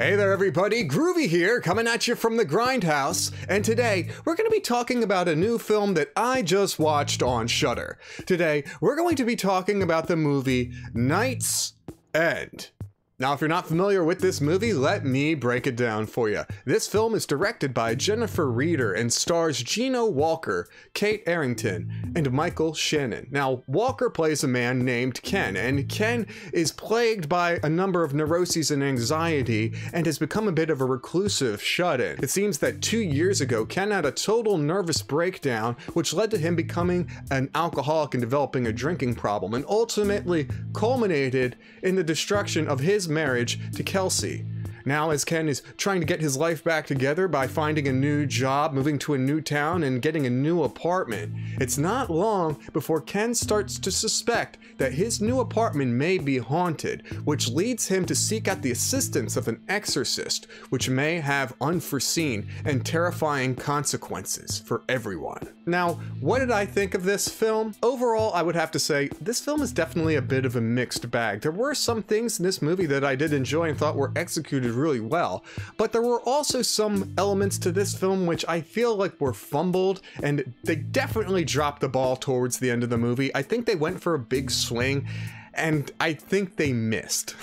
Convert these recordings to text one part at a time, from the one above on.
Hey there everybody, Groovy here, coming at you from the Grindhouse, and today we're going to be talking about a new film that I just watched on Shudder. Today, we're going to be talking about the movie Knight's End. Now, if you're not familiar with this movie, let me break it down for you. This film is directed by Jennifer Reeder and stars Geno Walker, Kate Arrington, and Michael Shannon. Now, Walker plays a man named Ken, and Ken is plagued by a number of neuroses and anxiety and has become a bit of a reclusive shut-in. It seems that 2 years ago, Ken had a total nervous breakdown, which led to him becoming an alcoholic and developing a drinking problem, and ultimately culminated in the destruction of his marriage to Kelsey. Now, as Ken is trying to get his life back together by finding a new job, moving to a new town, and getting a new apartment, it's not long before Ken starts to suspect that his new apartment may be haunted, which leads him to seek out the assistance of an exorcist, which may have unforeseen and terrifying consequences for everyone. Now, what did I think of this film? Overall, I would have to say this film is definitely a bit of a mixed bag. There were some things in this movie that I did enjoy and thought were executed really well, but there were also some elements to this film which I feel like were fumbled, and they definitely dropped the ball towards the end of the movie. I think they went for a big swing, and I think they missed.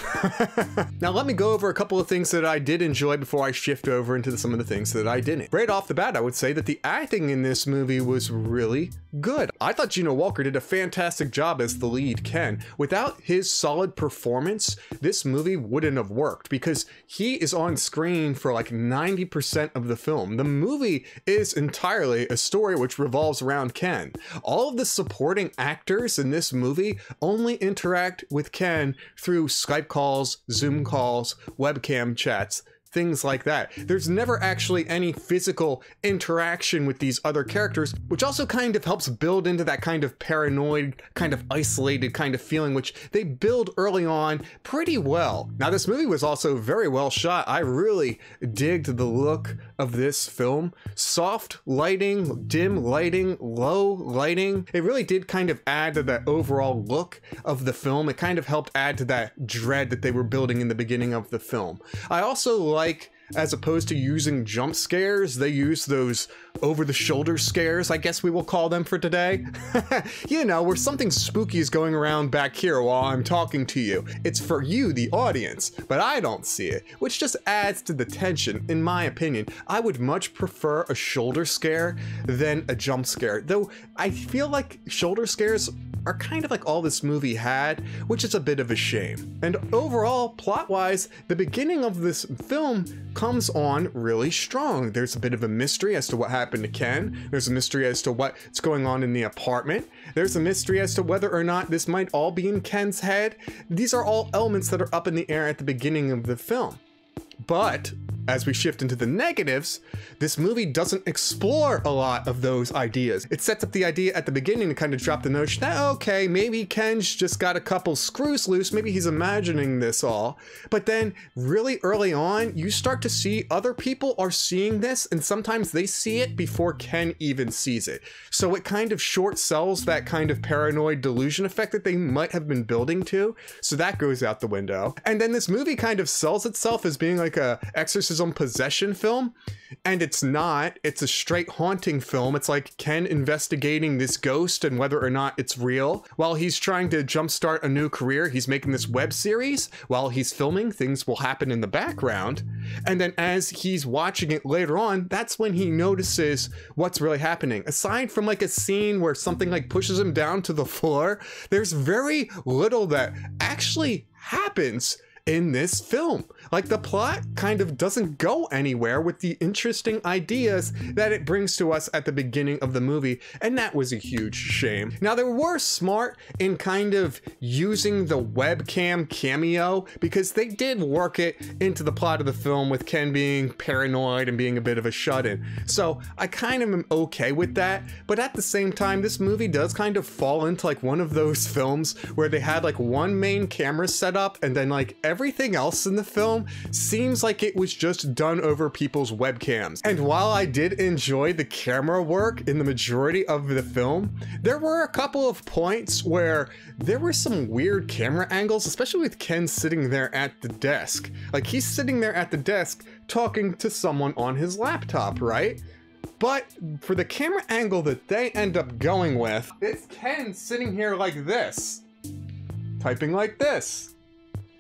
Now let me go over a couple of things that I did enjoy before I shift over into some of the things that I didn't. Right off the bat, I would say that the acting in this movie was really good. I thought Geno Walker did a fantastic job as the lead Ken. Without his solid performance, this movie wouldn't have worked because he is on screen for like 90% of the film. The movie is entirely a story which revolves around Ken. All of the supporting actors in this movie only interact with Ken through Skype calls, Zoom calls, webcam chats, things like that. There's never actually any physical interaction with these other characters, which also kind of helps build into that kind of paranoid, kind of isolated kind of feeling, which they build early on pretty well. Now, this movie was also very well shot. I really digged the look of this film. Soft lighting, dim lighting, low lighting. It really did kind of add to that overall look of the film. It kind of helped add to that dread that they were building in the beginning of the film. I also as opposed to using jump scares, they use those over-the-shoulder scares, I guess we will call them for today. You know, where something spooky is going around back here while I'm talking to you. It's for you, the audience, but I don't see it, which just adds to the tension, in my opinion. I would much prefer a shoulder scare than a jump scare, though I feel like shoulder scares are kind of like all this movie had, which is a bit of a shame. And overall, plot-wise, the beginning of this film comes on really strong. There's a bit of a mystery as to what happened to Ken. There's a mystery as to what's going on in the apartment. There's a mystery as to whether or not this might all be in Ken's head. These are all elements that are up in the air at the beginning of the film. But as we shift into the negatives, this movie doesn't explore a lot of those ideas. It sets up the idea at the beginning to kind of drop the notion that, okay, maybe Ken's just got a couple screws loose, maybe he's imagining this all. But then really early on, you start to see other people are seeing this, and sometimes they see it before Ken even sees it. So it kind of short sells that kind of paranoid delusion effect that they might have been building to. So that goes out the window. And then this movie kind of sells itself as being like a exorcism possession film, and it's not. It's a straight haunting film. It's like Ken investigating this ghost and whether or not it's real. While he's trying to jumpstart a new career, he's making this web series. While he's filming, things will happen in the background, and then as he's watching it later on, that's when he notices what's really happening. Aside from like a scene where something like pushes him down to the floor, there's very little that actually happens in this film. Like, the plot kind of doesn't go anywhere with the interesting ideas that it brings to us at the beginning of the movie, and that was a huge shame. Now, they were smart in kind of using the webcam cameo, because they did work it into the plot of the film with Ken being paranoid and being a bit of a shut-in. So I kind of am okay with that, but at the same time, this movie does kind of fall into like one of those films where they had like one main camera set up and then like everything else in the film seems like it was just done over people's webcams. And while I did enjoy the camera work in the majority of the film, there were a couple of points where there were some weird camera angles, especially with Ken sitting there at the desk. Like, he's sitting there at the desk talking to someone on his laptop, right? But for the camera angle that they end up going with, it's Ken sitting here like this, typing like this.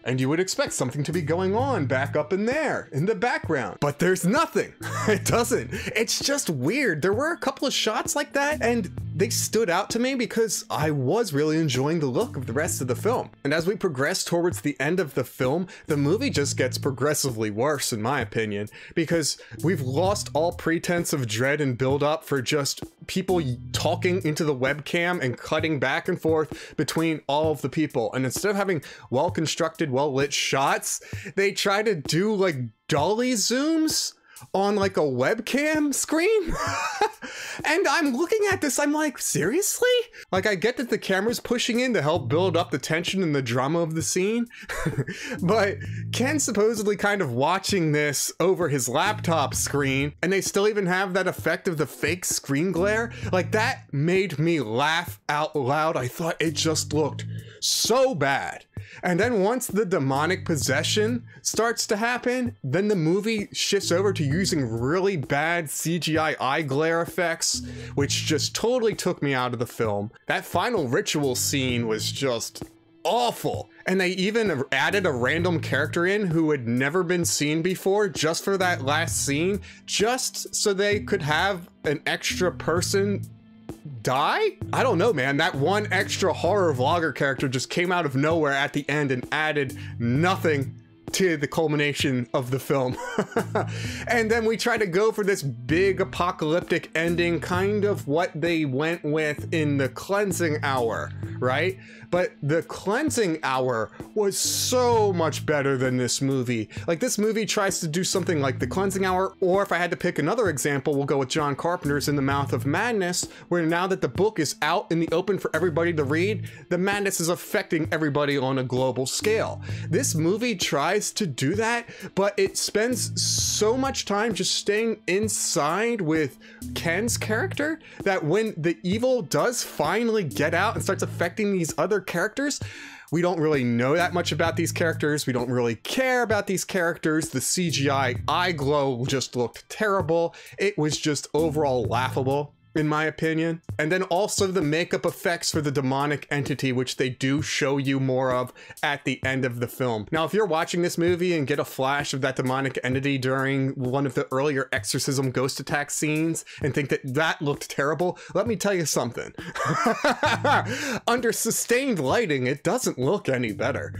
And you would expect something to be going on back up in there, in the background. But there's nothing. It doesn't. It's just weird. There were a couple of shots like that, and they stood out to me because I was really enjoying the look of the rest of the film. And as we progress towards the end of the film, the movie just gets progressively worse, in my opinion, because we've lost all pretense of dread and build up for just people talking into the webcam and cutting back and forth between all of the people. And instead of having well-constructed, well-lit shots, they try to do like dolly zooms on like a webcam screen. And I'm looking at this, I'm like, seriously? Like, I get that the camera's pushing in to help build up the tension and the drama of the scene, but Ken's supposedly kind of watching this over his laptop screen, and they still even have that effect of the fake screen glare. Like, that made me laugh out loud. I thought it just looked so bad. And then once the demonic possession starts to happen, then the movie shifts over to using really bad CGI eye glare effects, which just totally took me out of the film. That final ritual scene was just awful. And they even added a random character in who had never been seen before just for that last scene, just so they could have an extra person die? I don't know, man. That one extra horror vlogger character just came out of nowhere at the end and added nothing to the culmination of the film. And then we try to go for this big apocalyptic ending, kind of what they went with in The Cleansing Hour, right? But The Cleansing Hour was so much better than this movie. Like, this movie tries to do something like The Cleansing Hour, or if I had to pick another example, we'll go with John Carpenter's In the Mouth of Madness, where now that the book is out in the open for everybody to read, the madness is affecting everybody on a global scale. This movie tries to do that, but it spends so much time just staying inside with Ken's character that when the evil does finally get out and starts affecting these other characters, we don't really know that much about these characters. We don't really care about these characters. The CGI eye glow just looked terrible. It was just overall laughable, in my opinion. And then also the makeup effects for the demonic entity, which they do show you more of at the end of the film. Now, if you're watching this movie and get a flash of that demonic entity during one of the earlier exorcism ghost attack scenes and think that that looked terrible, let me tell you something. Under sustained lighting, it doesn't look any better.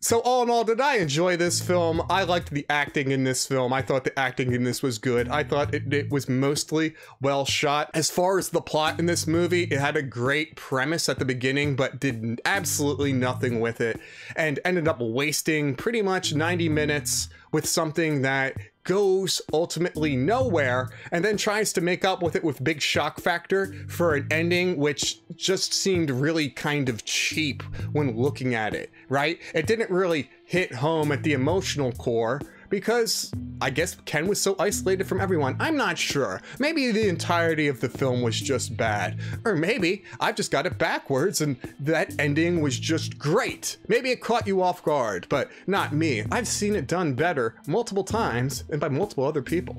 So all in all, did I enjoy this film? I liked the acting in this film. I thought the acting in this was good. I thought it was mostly well shot. As far as the plot in this movie, it had a great premise at the beginning, but did absolutely nothing with it, and ended up wasting pretty much 90 minutes with something that goes ultimately nowhere, and then tries to make up with it with big shock factor for an ending which just seemed really kind of cheap when looking at it, right? It didn't really hit home at the emotional core, because I guess Ken was so isolated from everyone. I'm not sure. Maybe the entirety of the film was just bad. Or maybe I've just got it backwards and that ending was just great. Maybe it caught you off guard, but not me. I've seen it done better multiple times and by multiple other people.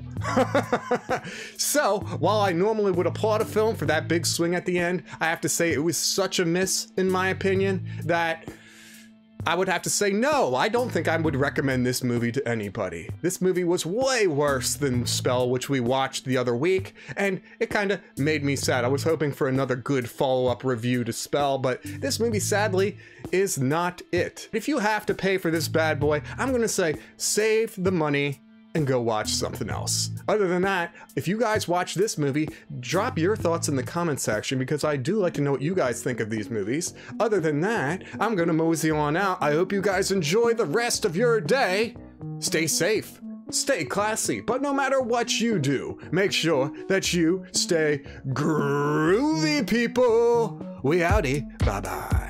So, while I normally would applaud a film for that big swing at the end, I have to say it was such a miss, in my opinion, that I would have to say no, I don't think I would recommend this movie to anybody. This movie was way worse than Spell, which we watched the other week, and it kind of made me sad. I was hoping for another good follow-up review to Spell, but this movie, sadly, is not it. If you have to pay for this bad boy, I'm gonna say save the money and go watch something else. Other than that, if you guys watch this movie, drop your thoughts in the comment section, because I do like to know what you guys think of these movies. Other than that, I'm gonna mosey on out. I hope you guys enjoy the rest of your day. Stay safe, stay classy, but no matter what you do, make sure that you stay groovy, people. We outie, bye-bye.